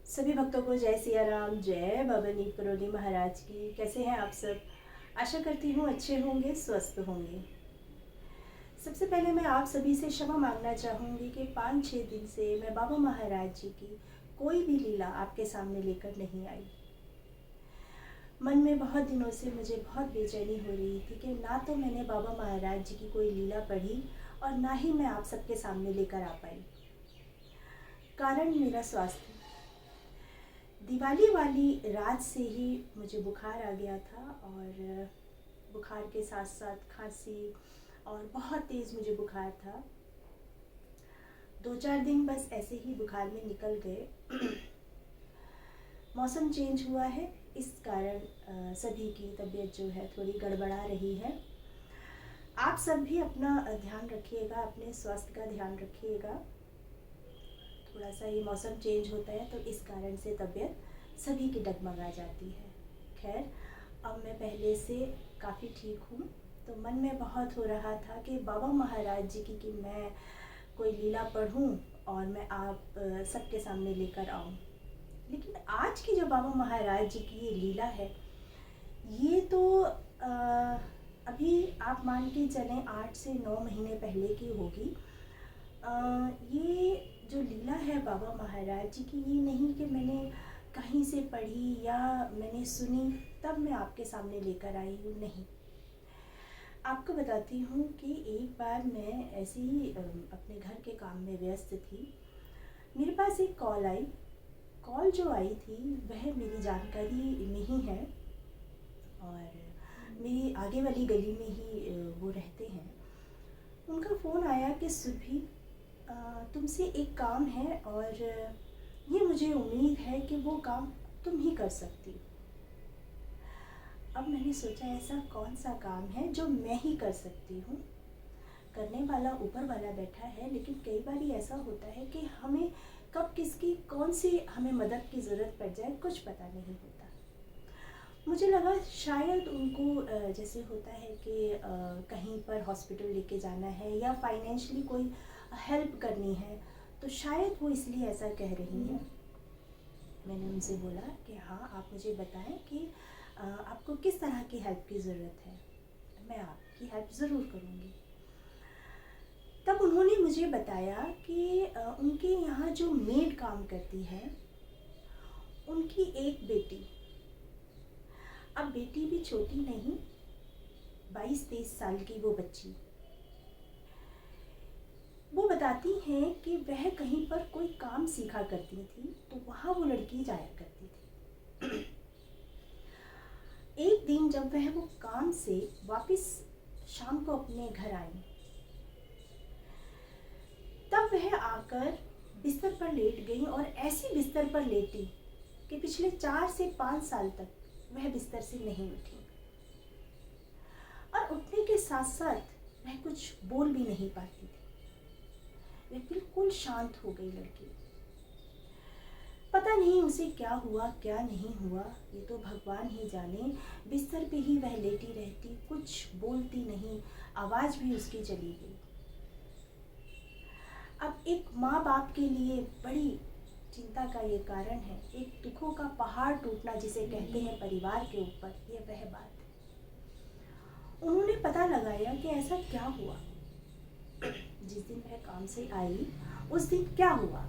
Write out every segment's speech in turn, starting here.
सभी भक्तों को जय सिया राम, जय बाबा नीम करोली महाराज की। कैसे हैं आप सब? आशा करती हूँ अच्छे होंगे, स्वस्थ होंगे। सबसे पहले मैं आप सभी से क्षमा मांगना चाहूँगी कि 5-6 दिन से मैं बाबा महाराज जी की कोई भी लीला आपके सामने लेकर नहीं आई। मन में बहुत दिनों से मुझे बहुत बेचैनी हो रही थी कि ना तो मैंने बाबा महाराज जी की कोई लीला पढ़ी और ना ही मैं आप सबके सामने लेकर आ पाई। कारण मेरा स्वास्थ्य। दिवाली वाली रात से ही मुझे बुखार आ गया था और बुखार के साथ साथ खांसी और बहुत तेज़ मुझे बुखार था। 2-4 दिन बस ऐसे ही बुखार में निकल गए। मौसम चेंज हुआ है, इस कारण सभी की तबीयत जो है थोड़ी गड़बड़ा रही है। आप सब भी अपना ध्यान रखिएगा, अपने स्वास्थ्य का ध्यान रखिएगा। थोड़ा सा ये मौसम चेंज होता है तो इस कारण से तबीयत सभी की डगमगा जाती है। खैर, अब मैं पहले से काफ़ी ठीक हूँ। तो मन में बहुत हो रहा था कि बाबा महाराज जी की कि मैं कोई लीला पढ़ूँ और मैं आप सबके सामने लेकर आऊँ। लेकिन आज की जो बाबा महाराज जी की ये लीला है, ये तो अभी आप मान के चलें 8 से 9 महीने पहले की होगी। ये जो लीला है बाबा महाराज जी की, ये नहीं कि मैंने कहीं से पढ़ी या मैंने सुनी तब मैं आपके सामने लेकर आई हूँ, नहीं। आपको बताती हूँ कि एक बार मैं ऐसे ही अपने घर के काम में व्यस्त थी। मेरे पास एक कॉल आई। कॉल जो आई थी वह मेरी जानकारी में ही है और मेरी आगे वाली गली में ही वो रहते हैं। उनका फ़ोन आया कि सुरभि, तुमसे एक काम है और ये मुझे उम्मीद है कि वो काम तुम ही कर सकती हो। अब मैंने सोचा ऐसा कौन सा काम है जो मैं ही कर सकती हूँ। करने वाला ऊपर वाला बैठा है, लेकिन कई बार ऐसा होता है कि हमें कब किसकी कौन सी हमें मदद की ज़रूरत पड़ जाए कुछ पता नहीं होता। मुझे लगा शायद उनको जैसे होता है कि कहीं पर हॉस्पिटल लेके जाना है या फाइनेंशियली कोई हेल्प करनी है, तो शायद वो इसलिए ऐसा कह रही हैं। मैंने उनसे बोला कि हाँ, आप मुझे बताएं कि आपको किस तरह की हेल्प की ज़रूरत है, मैं आपकी हेल्प ज़रूर करूँगी। तब उन्होंने मुझे बताया कि उनके यहाँ जो मेड काम करती है, उनकी एक बेटी, अब बेटी भी छोटी नहीं, 22-23 साल की वो बच्ची, वो बताती हैं कि वह कहीं पर कोई काम सीखा करती थी तो वहाँ वो लड़की जाया करती थी। एक दिन जब वह वो काम से वापस शाम को अपने घर आई, तब वह आकर बिस्तर पर लेट गई और ऐसी बिस्तर पर लेटी कि पिछले 4 से 5 साल तक वह बिस्तर से नहीं उठी और उठने के साथ साथ वह कुछ बोल भी नहीं पाती थी। वह बिल्कुल शांत हो गई लड़की। पता नहीं उसे क्या हुआ क्या नहीं हुआ, ये तो भगवान ही जाने। बिस्तर पे ही वह लेटी रहती, कुछ बोलती नहीं, आवाज़ भी उसकी चली गई। अब एक माँ बाप के लिए बड़ी चिंता का ये कारण है, एक दुखों का पहाड़ टूटना जिसे कहते हैं परिवार के ऊपर, ये वह बात है। उन्होंने पता लगाया कि ऐसा क्या हुआ। जिस दिन वह काम से आई उस दिन क्या हुआ,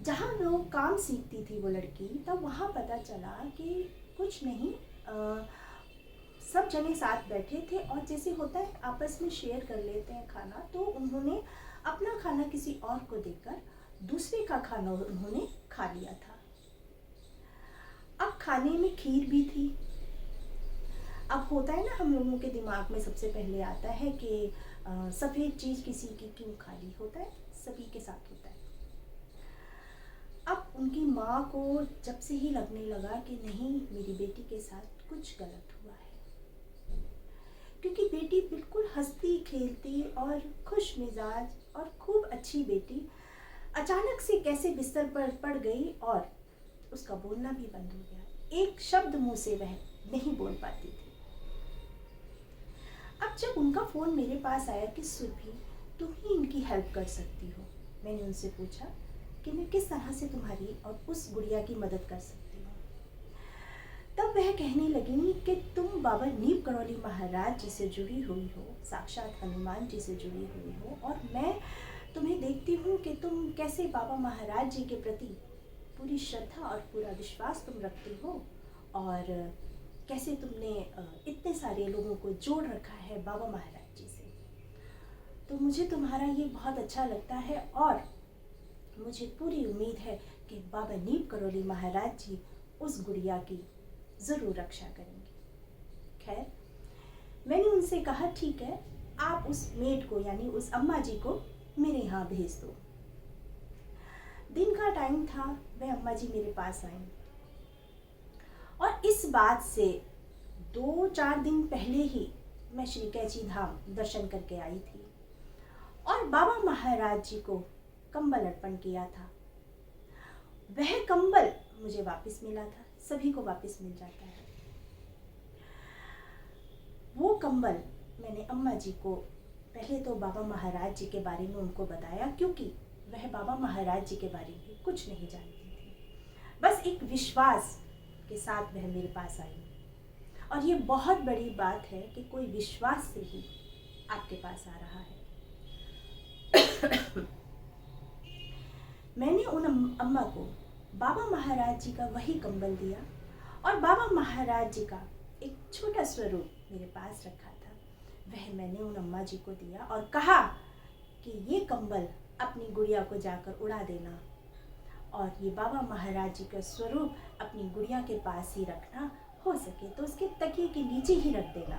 जहाँ वो काम सीखती थी वो लड़की, तब वहाँ पता चला कि कुछ नहीं, सब जने साथ बैठे थे और जैसे होता है आपस में शेयर कर लेते हैं खाना, तो उन्होंने अपना खाना किसी और को देकर दूसरे का खाना उन्होंने खा लिया था। अब खाने में खीर भी थी। अब होता है ना, हम लोगों के दिमाग में सबसे पहले आता है कि सफ़ेद चीज़ किसी की क्यों खाली, होता है, सभी के साथ होता है। अब उनकी माँ को जब से ही लगने लगा कि नहीं, मेरी बेटी के साथ कुछ गलत हुआ है, क्योंकि बेटी बिल्कुल हंसती खेलती और खुश मिजाज और खूब अच्छी बेटी अचानक से कैसे बिस्तर पर पड़ गई और उसका बोलना भी बंद हो गया। एक शब्द मुंह से वह नहीं बोल पाती थी। अब जब उनका फ़ोन मेरे पास आया कि सुरभि, तुम ही इनकी हेल्प कर सकती हो, मैंने उनसे पूछा कि मैं किस तरह से तुम्हारी और उस गुड़िया की मदद कर सकती हूँ। तब वह कहने लगी कि तुम बाबा नीम करौली महाराज जी से जुड़ी हुई हो, साक्षात हनुमान जी से जुड़ी हुई हो, और मैं तुम्हें देखती हूँ कि तुम कैसे बाबा महाराज जी के प्रति पूरी श्रद्धा और पूरा विश्वास तुम रखती हो, और कैसे तुमने इतने सारे लोगों को जोड़ रखा है बाबा महाराज जी से। तो मुझे तुम्हारा ये बहुत अच्छा लगता है और मुझे पूरी उम्मीद है कि बाबा नीम करौली महाराज जी उस गुड़िया की ज़रूर रक्षा करेंगे। खैर, मैंने उनसे कहा ठीक है, आप उस मेड को यानी उस अम्मा जी को मेरे यहाँ भेज दो। दिन का टाइम था, वह अम्मा जी मेरे पास आई और इस बात से 2-4 दिन पहले ही मैं श्री कैची धाम दर्शन करके आई थी और बाबा महाराज जी को कंबल अर्पण किया था। वह कंबल मुझे वापस मिला था, सभी को वापस मिल जाता है। वो कंबल मैंने अम्मा जी को पहले तो बाबा महाराज जी के बारे में उनको बताया, क्योंकि वह बाबा महाराज जी के बारे में कुछ नहीं जानती थी। बस एक विश्वास के साथ वह मेरे पास आई और ये बहुत बड़ी बात है कि कोई विश्वास से ही आपके पास आ रहा है। मैंने उन अम्मा को बाबा महाराज जी का वही कंबल दिया और बाबा महाराज जी का एक छोटा स्वरूप मेरे पास रखा था, वह मैंने उन अम्मा जी को दिया और कहा कि ये कंबल अपनी गुड़िया को जाकर उड़ा देना और ये बाबा महाराज जी का स्वरूप अपनी गुड़िया के पास ही रखना, हो सके तो उसके तकिए के नीचे ही रख देना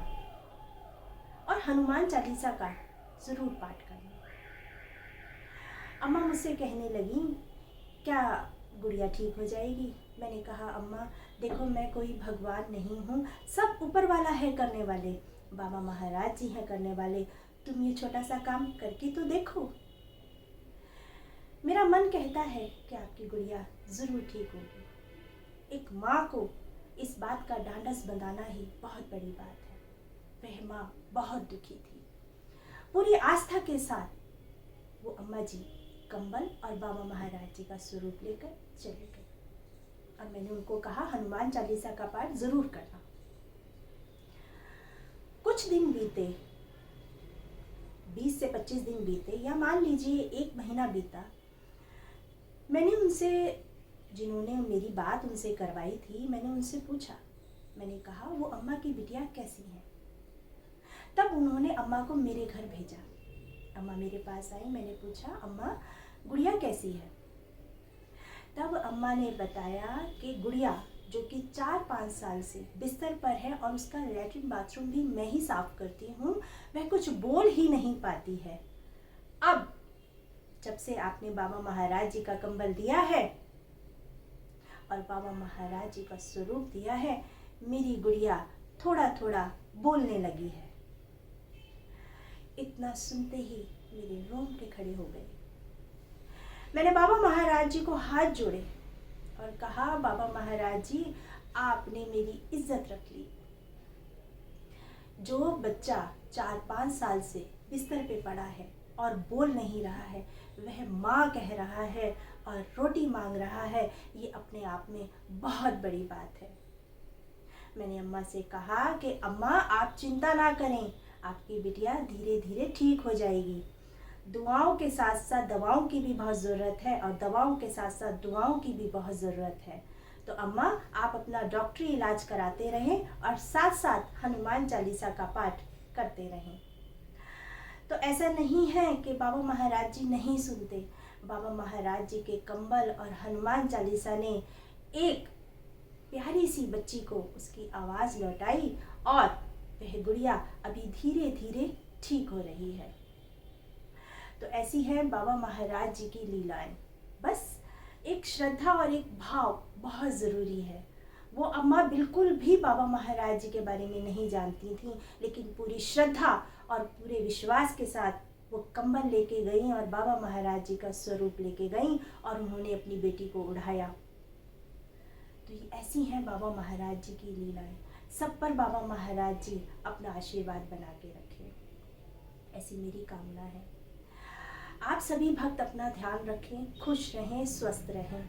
और हनुमान चालीसा का जरूर पाठ करना। अम्मा मुझसे कहने लगी, क्या गुड़िया ठीक हो जाएगी? मैंने कहा, अम्मा देखो, मैं कोई भगवान नहीं हूँ, सब ऊपर वाला है करने वाले, बाबा महाराज जी हैं करने वाले, तुम ये छोटा सा काम करके तो देखो। मेरा मन कहता है कि आपकी गुड़िया जरूर ठीक होगी। एक माँ को इस बात का ढांढस बंधाना ही बहुत बड़ी बात है। वह माँ बहुत दुखी थी। पूरी आस्था के साथ वो अम्मा जी कंबल और बाबा महाराज जी का स्वरूप लेकर चले गए और मैंने उनको कहा, हनुमान चालीसा का पाठ जरूर करना। कुछ दिन बीते, 20 से 25 दिन बीते, या मान लीजिए 1 महीना बीता। मैंने उनसे, जिन्होंने मेरी बात उनसे करवाई थी, मैंने उनसे पूछा, मैंने कहा, वो अम्मा की बिटिया कैसी है? तब उन्होंने अम्मा को मेरे घर भेजा। अम्मा मेरे पास आई, मैंने पूछा, अम्मा गुड़िया कैसी है? तब अम्मा ने बताया कि गुड़िया जो कि 4-5 साल से बिस्तर पर है और उसका लैट्रिन बाथरूम भी मैं ही साफ करती हूँ, वह कुछ बोल ही नहीं पाती है। अब जब से आपने बाबा महाराज जी का कंबल दिया है और बाबा महाराज जी का स्वरूप दिया है, मेरी गुड़िया थोड़ा थोड़ा बोलने लगी है। इतना सुनते ही मेरे रोंगटे खड़े हो गए। मैंने बाबा महाराज जी को हाथ जोड़े और कहा, बाबा महाराज जी, आपने मेरी इज्जत रख ली। जो बच्चा 4-5 साल से बिस्तर पे पड़ा है और बोल नहीं रहा है, वह माँ कह रहा है और रोटी मांग रहा है, ये अपने आप में बहुत बड़ी बात है। मैंने अम्मा से कहा कि अम्मा आप चिंता ना करें, आपकी बिटिया धीरे धीरे ठीक हो जाएगी। दुआओं के साथ साथ दवाओं की भी बहुत ज़रूरत है और दवाओं के साथ साथ दुआओं की भी बहुत ज़रूरत है। तो अम्मा आप अपना डॉक्टरी इलाज कराते रहें और साथ साथ हनुमान चालीसा का पाठ करते रहें। तो ऐसा नहीं है कि बाबा महाराज जी नहीं सुनते। बाबा महाराज जी के कंबल और हनुमान चालीसा ने एक प्यारी सी बच्ची को उसकी आवाज़ लौटाई और वह गुड़िया अभी धीरे धीरे ठीक हो रही है। तो ऐसी है बाबा महाराज जी की लीलाएं। बस एक श्रद्धा और एक भाव बहुत ज़रूरी है। वो अम्मा बिल्कुल भी बाबा महाराज जी के बारे में नहीं जानती थी, लेकिन पूरी श्रद्धा और पूरे विश्वास के साथ वो कंबल लेके गई और बाबा महाराज जी का स्वरूप लेके गई और उन्होंने अपनी बेटी को उठाया। तो ये ऐसी हैं बाबा महाराज जी की लीलाएं। सब पर बाबा महाराज जी अपना आशीर्वाद बना के रखें, ऐसी मेरी कामना है। आप सभी भक्त अपना ध्यान रखें, खुश रहें, स्वस्थ रहें।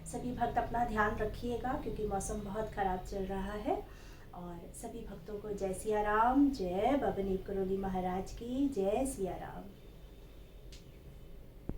सभी भक्त अपना ध्यान रखिएगा क्योंकि मौसम बहुत ख़राब चल रहा है। और सभी भक्तों को जय सिया राम, जय बाबा नीम करोली महाराज की, जय सिया राम।